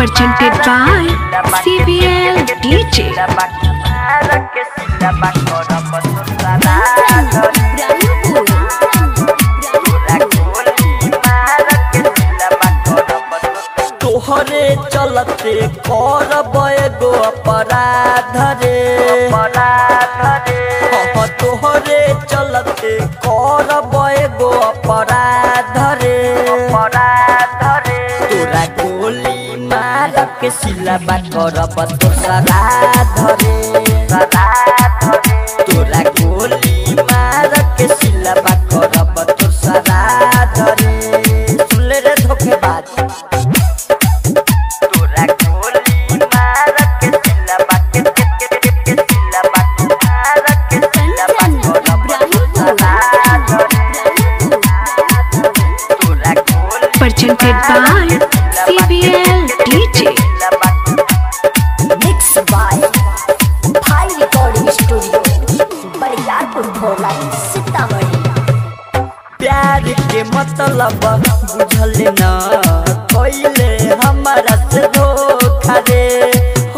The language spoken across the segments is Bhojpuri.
presented by CBL DJ. तोहरे चलते करब एगो अपराध रे तोहरे चलते करब एगो अपराध रे तोरा गोली मार के सिलाबा करब तोर श्राद्ध रे तोरा गोली मार के सिलाबा करब तोर श्राद्ध रे सुन ले रे धोखेबाज Presented by CBL DJ. Mixed by Bhai Recording Studio, Bariyarpur Bhola Sitamarhi. प्यार के मतलब बुझल न कोइले हमारा से धोखा रे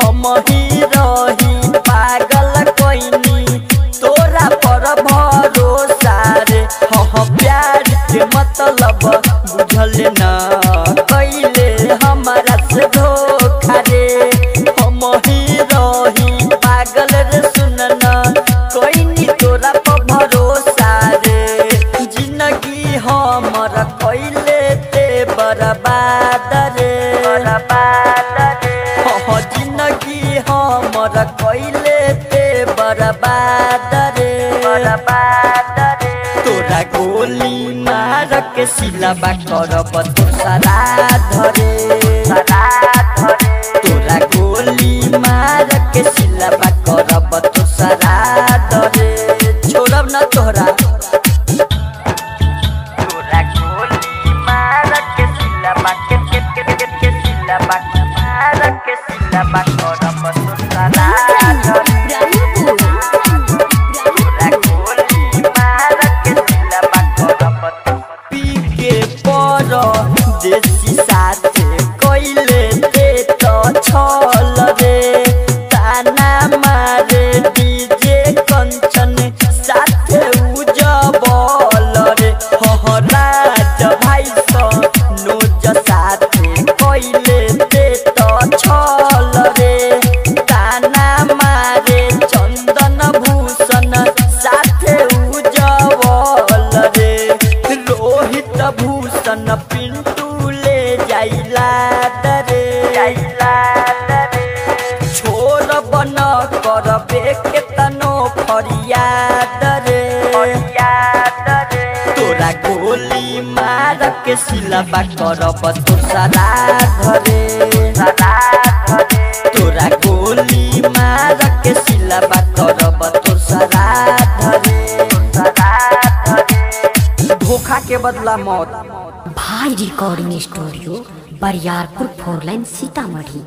हम ही रही पागल कोइनी तोरा पर भरोसा रे प्यार के मतलब बुझल न कोइले हमारा से धोखा रे हम ही रही पागल रे सुनना कोइनी तोरा पर भरोसा रे जिंदगी हमर कोइले ते बर्बाद रे जिंदगी हमर कोइले ते बर्बाद रे तोरा गोली मार के सिलाबा करब तोर श्राद्ध रे तोरा गोली मार के सिलाबा करब तोर श्राद्ध रे छोड़ब न तोहरा देसी साथे कोइले ते तो छल रे ताना मारे डीजे कंचन साथे उजबल रे राज भाई स नोज साथे कोइले ते तो छल रे ताना मारे चंदन भूषण साथे उजबल रे रोहित भूषण पिंटू ले जाइला दरे छोड़ बन करबे केतनो फरियाद रे तोरा गोली मार के सिलाबा करब तोर श्राद्ध रे तोरा गोली मार के सिलाबा करब तोर श्राद्ध रे धोखा के बदला मौत। भाई recording studio Bariyarpur 4 line Sitamarhi.